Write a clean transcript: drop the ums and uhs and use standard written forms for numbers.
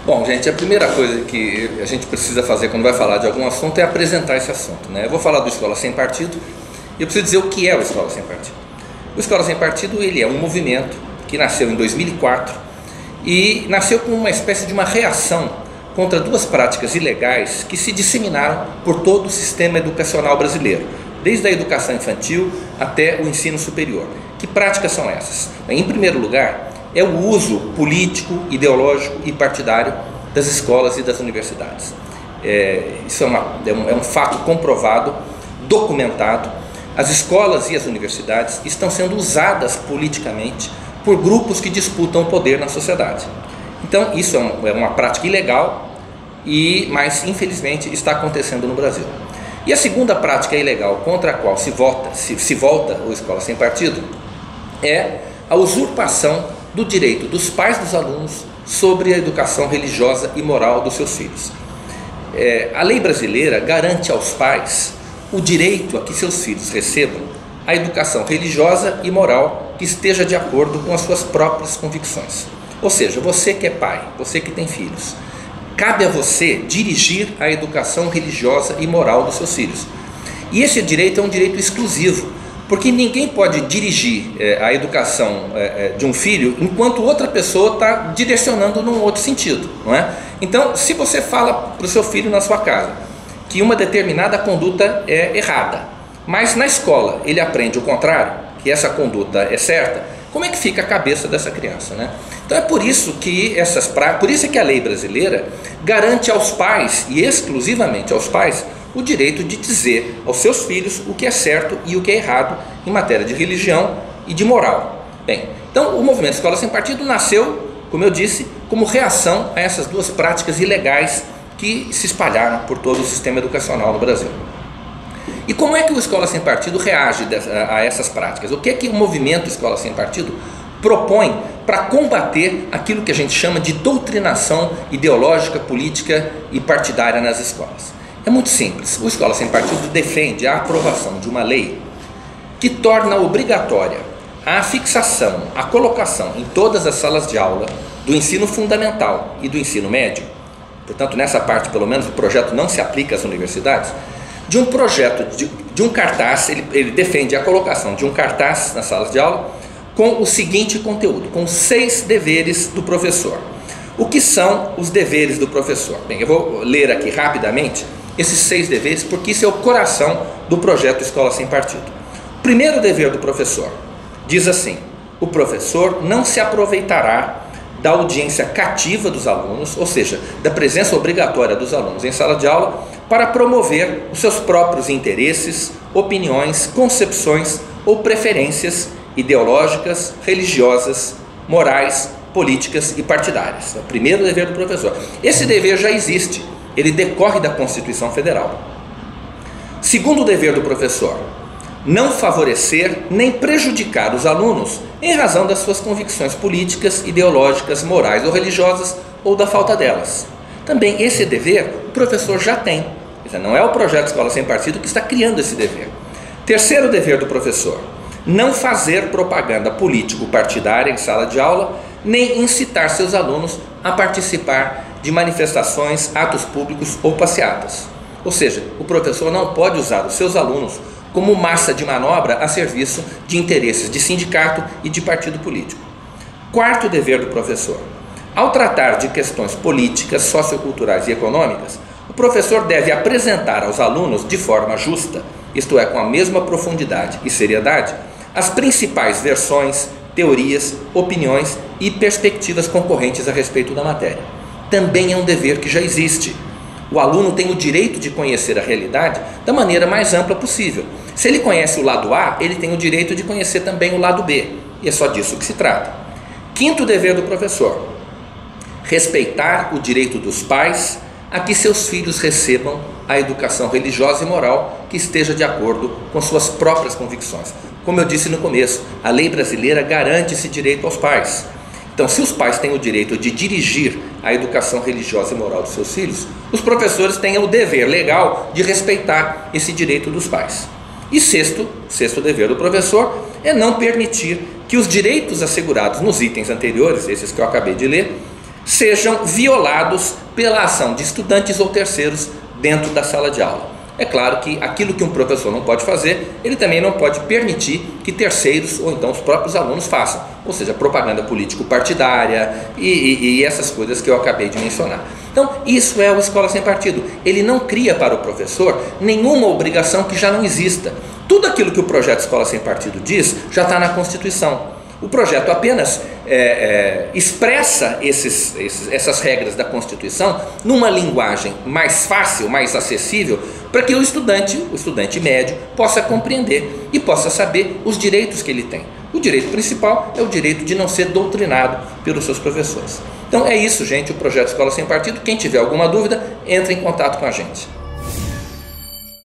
Bom, gente, a primeira coisa que a gente precisa fazer quando vai falar de algum assunto é apresentar esse assunto, né? Eu vou falar do Escola Sem Partido e eu preciso dizer o que é o Escola Sem Partido. O Escola Sem Partido, ele é um movimento que nasceu em 2004 e nasceu como uma espécie de uma reação contra duas práticas ilegais que se disseminaram por todo o sistema educacional brasileiro, desde a educação infantil até o ensino superior. Que práticas são essas? Em primeiro lugar, é o uso político, ideológico e partidário das escolas e das universidades. Isso é um fato comprovado, documentado. As escolas e as universidades estão sendo usadas politicamente por grupos que disputam o poder na sociedade. Então, isso é uma prática ilegal, mas infelizmente está acontecendo no Brasil. E a segunda prática ilegal contra a qual se volta o Escola Sem Partido é a usurpação do direito dos pais dos alunos sobre a educação religiosa e moral dos seus filhos. A lei brasileira garante aos pais o direito a que seus filhos recebam a educação religiosa e moral que esteja de acordo com as suas próprias convicções. Ou seja, você que é pai, você que tem filhos, cabe a você dirigir a educação religiosa e moral dos seus filhos. E esse direito é um direito exclusivo, porque ninguém pode dirigir a educação de um filho enquanto outra pessoa está direcionando num outro sentido, não é? Então, se você fala para o seu filho na sua casa que uma determinada conduta é errada, mas na escola ele aprende o contrário, que essa conduta é certa, como é que fica a cabeça dessa criança, né? Então é por isso que a lei brasileira garante aos pais, e exclusivamente aos pais, o direito de dizer aos seus filhos o que é certo e o que é errado em matéria de religião e de moral. Bem, então o movimento Escola Sem Partido nasceu, como eu disse, como reação a essas duas práticas ilegais que se espalharam por todo o sistema educacional no Brasil. E como é que o Escola Sem Partido reage a essas práticas? O que é que o movimento Escola Sem Partido propõe para combater aquilo que a gente chama de doutrinação ideológica, política e partidária nas escolas? É muito simples. O Escola Sem Partido defende a aprovação de uma lei que torna obrigatória a fixação, a colocação em todas as salas de aula do ensino fundamental e do ensino médio. Portanto, nessa parte, pelo menos, o projeto não se aplica às universidades. De um projeto, de um cartaz, ele defende a colocação de um cartaz nas salas de aula com o seguinte conteúdo, com 6 deveres do professor. O que são os deveres do professor? Bem, eu vou ler aqui rapidamente esses 6 deveres, porque isso é o coração do projeto Escola Sem Partido. O primeiro dever do professor diz assim: o professor não se aproveitará da audiência cativa dos alunos, ou seja, da presença obrigatória dos alunos em sala de aula, para promover os seus próprios interesses, opiniões, concepções ou preferências ideológicas, religiosas, morais, políticas e partidárias. É o primeiro dever do professor. Esse dever já existe, ele decorre da Constituição Federal. Segundo dever do professor: não favorecer nem prejudicar os alunos em razão das suas convicções políticas, ideológicas, morais ou religiosas, ou da falta delas. Também esse dever o professor já tem. Não é o projeto Escola Sem Partido que está criando esse dever. Terceiro dever do professor: não fazer propaganda político-partidária em sala de aula, nem incitar seus alunos a participar de manifestações, atos públicos ou passeatas. Ou seja, o professor não pode usar os seus alunos como massa de manobra a serviço de interesses de sindicato e de partido político. Quarto dever do professor: ao tratar de questões políticas, socioculturais e econômicas, o professor deve apresentar aos alunos de forma justa, isto é, com a mesma profundidade e seriedade, as principais versões, teorias, opiniões e perspectivas concorrentes a respeito da matéria. Também é um dever que já existe. O aluno tem o direito de conhecer a realidade da maneira mais ampla possível. Se ele conhece o lado A, ele tem o direito de conhecer também o lado B. E é só disso que se trata. Quinto dever do professor: respeitar o direito dos pais a que seus filhos recebam a educação religiosa e moral que esteja de acordo com suas próprias convicções. Como eu disse no começo, a lei brasileira garante esse direito aos pais. Então, se os pais têm o direito de dirigir a educação religiosa e moral dos seus filhos, os professores têm o dever legal de respeitar esse direito dos pais. E sexto dever do professor é não permitir que os direitos assegurados nos itens anteriores, esses que eu acabei de ler, sejam violados pela ação de estudantes ou terceiros dentro da sala de aula. É claro que aquilo que um professor não pode fazer, ele também não pode permitir que terceiros ou então os próprios alunos façam, ou seja, propaganda político-partidária e essas coisas que eu acabei de mencionar. Então, isso é o Escola Sem Partido. Ele não cria para o professor nenhuma obrigação que já não exista. Tudo aquilo que o projeto Escola Sem Partido diz já está na Constituição. O projeto apenas expressa essas regras da Constituição numa linguagem mais fácil, mais acessível, para que o estudante médio, possa compreender e possa saber os direitos que ele tem. O direito principal é o direito de não ser doutrinado pelos seus professores. Então é isso, gente, o projeto Escola Sem Partido. Quem tiver alguma dúvida, entre em contato com a gente.